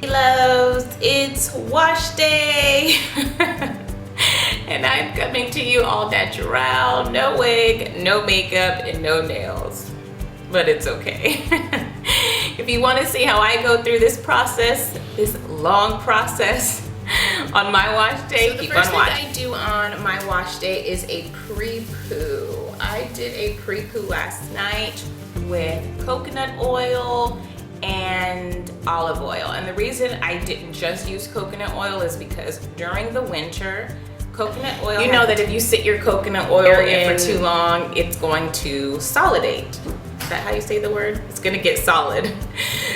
Loves, it's wash day. And I'm coming to you all natural, no wig, no makeup, and no nails. But it's okay. If you want to see how I go through this process, this long process on my wash day, keep on watching. The first thing I do on my wash day is a pre-poo. I did a pre-poo last night with coconut oil and olive oil. And the reason I didn't just use coconut oil is because during the winter, coconut oil, you know that if you sit your coconut oil in for too long, it's going to solidate. Is that how you say the word? It's gonna get solid.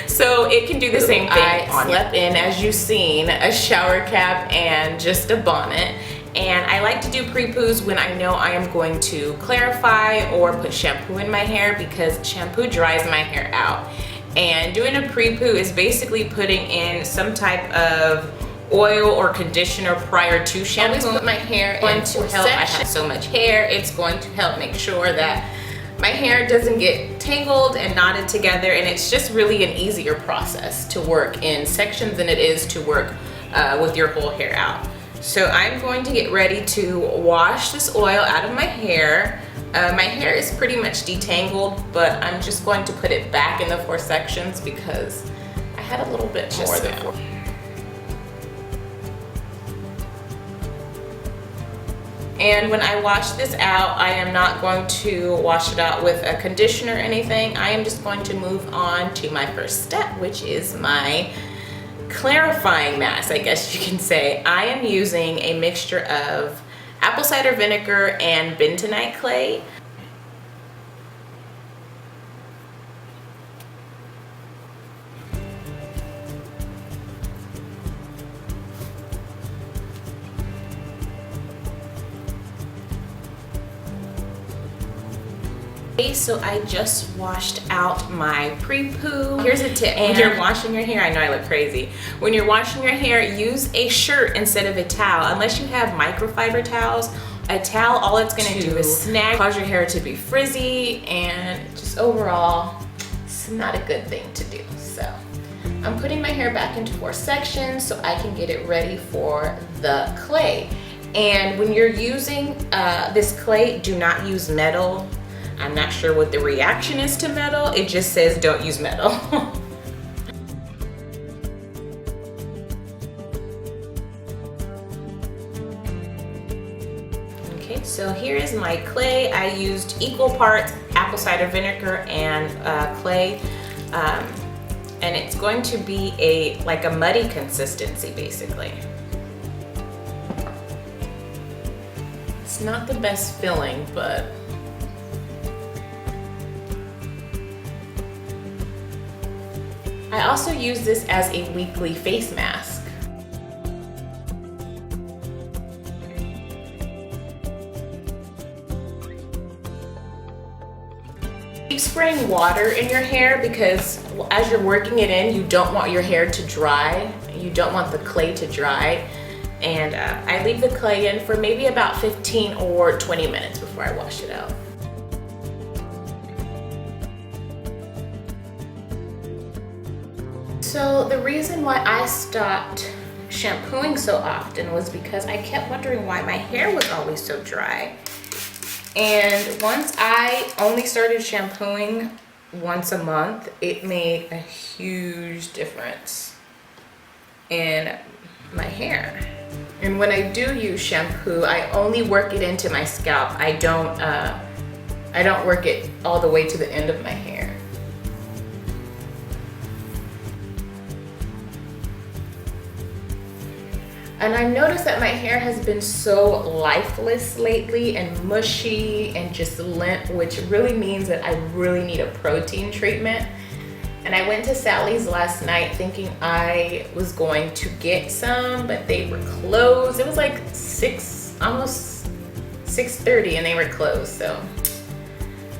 So it can do the same thing. I slept in, as you've seen, a shower cap and just a bonnet. And I like to do pre-poos when I know I am going to clarify or put shampoo in my hair, because shampoo dries my hair out. And doing a pre-poo is basically putting in some type of oil or conditioner prior to shampoo. I always put my hair in to help. I have so much hair, it's going to help make sure that my hair doesn't get tangled and knotted together, and it's just really an easier process to work in sections than it is to work with your whole hair out. So I'm going to get ready to wash this oil out of my hair. My hair is pretty much detangled, but I'm just going to put it back in the 4 sections because I had a little bit more than 4. And when I wash this out, I am not going to wash it out with a conditioner or anything. I am just going to move on to my first step, which is my clarifying mask, I guess you can say. I am using a mixture of apple cider vinegar and bentonite clay. So I just washed out my pre-poo. Here's a tip. When you're washing your hair, I know I look crazy. When you're washing your hair, use a shirt instead of a towel. Unless you have microfiber towels, a towel, all it's gonna do is snag, cause your hair to be frizzy, and just overall, it's not a good thing to do. So I'm putting my hair back into 4 sections so I can get it ready for the clay. And when you're using this clay, do not use metal. I'm not sure what the reaction is to metal. It just says don't use metal. Okay, so here is my clay. I used equal parts apple cider vinegar and clay. And it's going to be like a muddy consistency, basically. It's not the best feeling, but I also use this as a weekly face mask. Keep spraying water in your hair because as you're working it in, you don't want your hair to dry. You don't want the clay to dry. And I leave the clay in for maybe about 15 or 20 minutes before I wash it out. So the reason why I stopped shampooing so often was because I kept wondering why my hair was always so dry. And once I only started shampooing once a month, it made a huge difference in my hair. And when I do use shampoo, I only work it into my scalp. I don't work it all the way to the end of my hair. And I've noticed that my hair has been so lifeless lately and mushy and just limp, which really means that I really need a protein treatment. And I went to Sally's last night thinking I was going to get some, but they were closed. It was like almost 6:30 and they were closed. So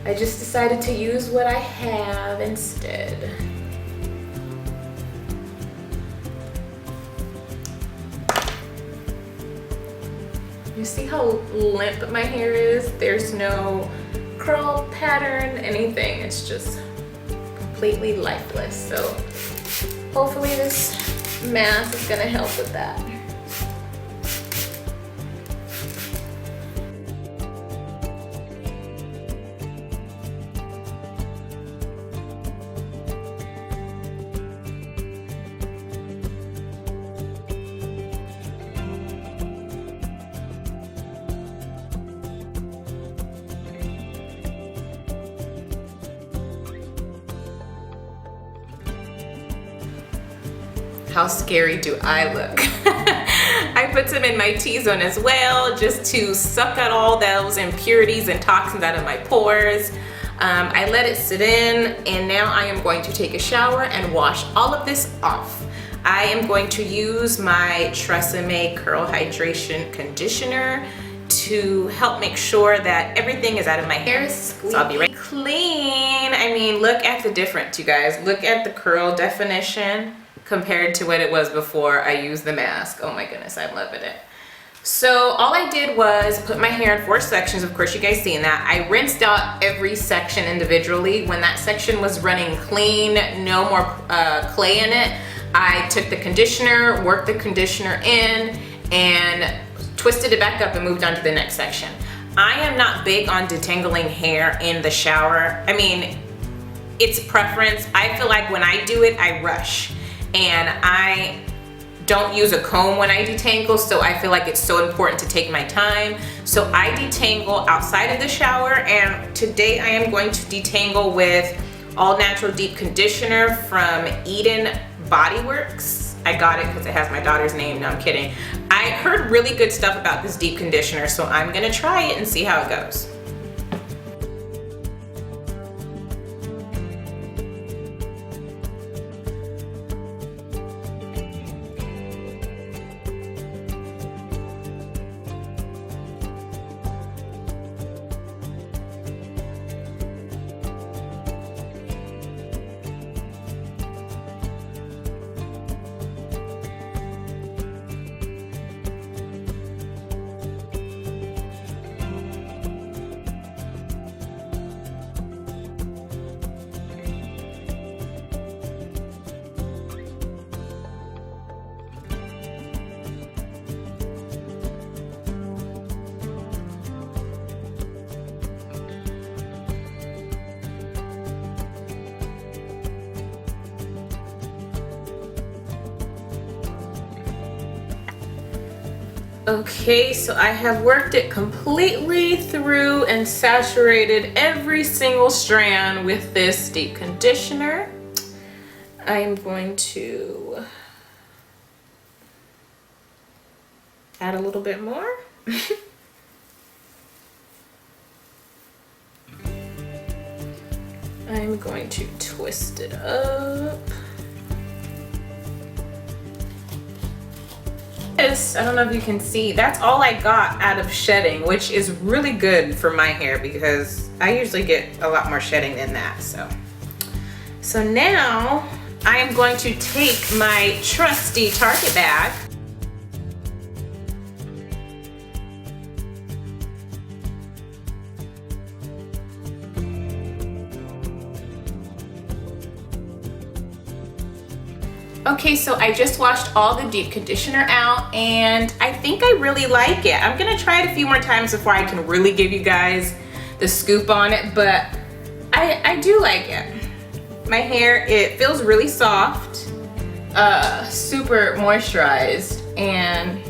I just decided to use what I have instead. You see how limp my hair is? There's no curl pattern, anything. It's just completely lifeless. So hopefully this mask is gonna help with that. How scary do I look? I put some in my T-zone as well, just to suck out all those impurities and toxins out of my pores. I let it sit in, and now I am going to take a shower and wash all of this off. I am going to use my TRESemmé Curl Hydration Conditioner to help make sure that everything is out of my hair. So I'll be right clean. I mean, look at the difference, you guys. Look at the curl definition compared to what it was before I used the mask. Oh my goodness, I'm loving it. So all I did was put my hair in 4 sections. Of course, you guys seen that. I rinsed out every section individually. When that section was running clean, no more clay in it, I took the conditioner, worked the conditioner in, and twisted it back up and moved on to the next section. I am not big on detangling hair in the shower. I mean, it's preference. I feel like when I do it, I rush. And I don't use a comb when I detangle, so I feel like it's so important to take my time. So I detangle outside of the shower, and today I am going to detangle with all natural deep conditioner from Eden Body Works. I got it because it has my daughter's name. No, I'm kidding. I heard really good stuff about this deep conditioner, so I'm gonna try it and see how it goes. Okay, so I have worked it completely through and saturated every single strand with this deep conditioner. I am going to add a little bit more. I'm going to twist it up. I don't know if you can see, that's all I got out of shedding, which is really good for my hair because I usually get a lot more shedding than that. So now I am going to take my trusty Target bag . Okay, so I just washed all the deep conditioner out, and I think I really like it. I'm gonna try it a few more times before I can really give you guys the scoop on it, but I do like it. My hair, it feels really soft, super moisturized, and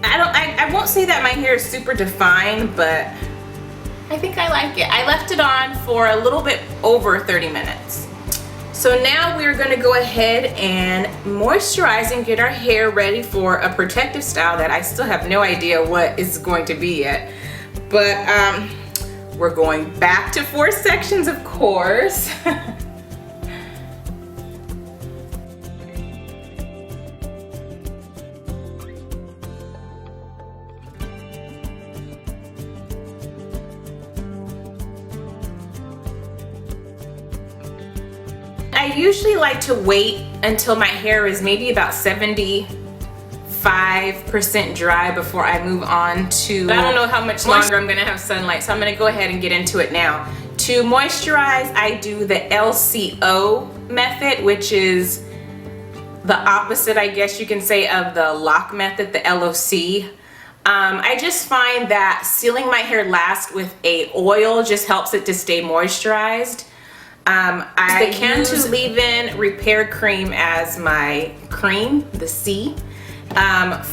I won't say that my hair is super defined, but I think I like it. I left it on for a little bit over 30 minutes. So now we're gonna go ahead and moisturize and get our hair ready for a protective style that I still have no idea what it's going to be yet. But we're going back to 4 sections, of course. I usually like to wait until my hair is maybe about 75% dry before I move on to, I don't know how much longer I'm gonna have sunlight, so I'm gonna go ahead and get into it now. To moisturize, I do the LCO method, which is the opposite, I guess you can say, of the lock method, the LOC. I just find that sealing my hair last with a oil just helps it to stay moisturized. I use the Cantu leave-in repair cream as my cream, the C.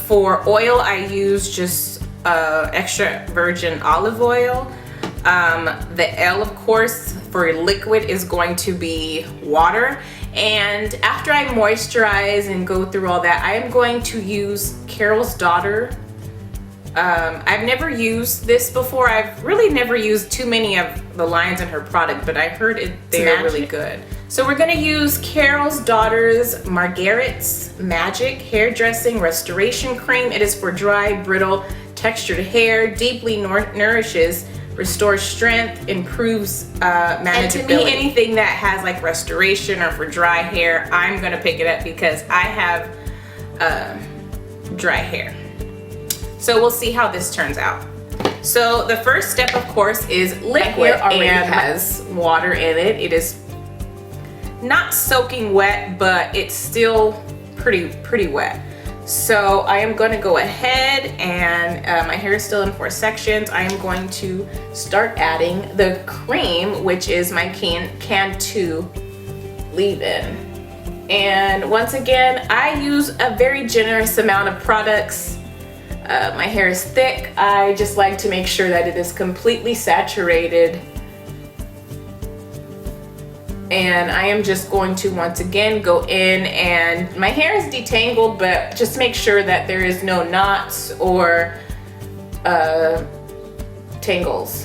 For oil, I use just extra virgin olive oil. The L, of course, for liquid is going to be water. And after I moisturize and go through all that, I am going to use Carol's Daughter. I've never used this before. I've really never used too many of the lines in her product, but I heard they're really good. So we're gonna use Carol's Daughter's Marguerite's Magic Hairdressing Restoration Cream. It is for dry, brittle, textured hair, deeply nourishes, restores strength, improves manageability. And to me, anything that has like restoration or for dry hair, I'm gonna pick it up because I have dry hair. So we'll see how this turns out. So the first step, of course, is liquid, and has water in it. It is not soaking wet, but it's still pretty wet. So I am going to go ahead and my hair is still in 4 sections. I am going to start adding the cream, which is my Cantu leave-in. And once again, I use a very generous amount of products. My hair is thick. I just like to make sure that it is completely saturated. And I am just going to once again go in, and my hair is detangled, but just make sure that there is no knots or tangles.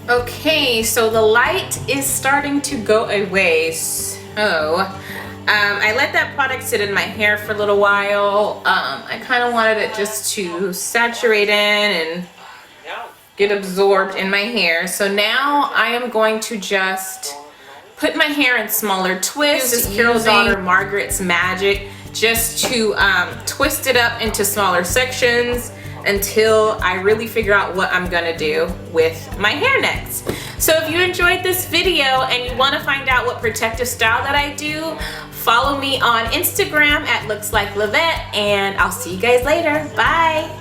Okay, so the light is starting to go away. So I let that product sit in my hair for a little while. I kind of wanted it just to saturate in and get absorbed in my hair. So now I am going to just put my hair in smaller twists. This is Carol's Daughter Marguerite's Magic, just to twist it up into smaller sections until I really figure out what I'm gonna do with my hair next. So if you enjoyed this video and you want to find out what protective style that I do, follow me on Instagram at lookslikelevette, and I'll see you guys later. Bye.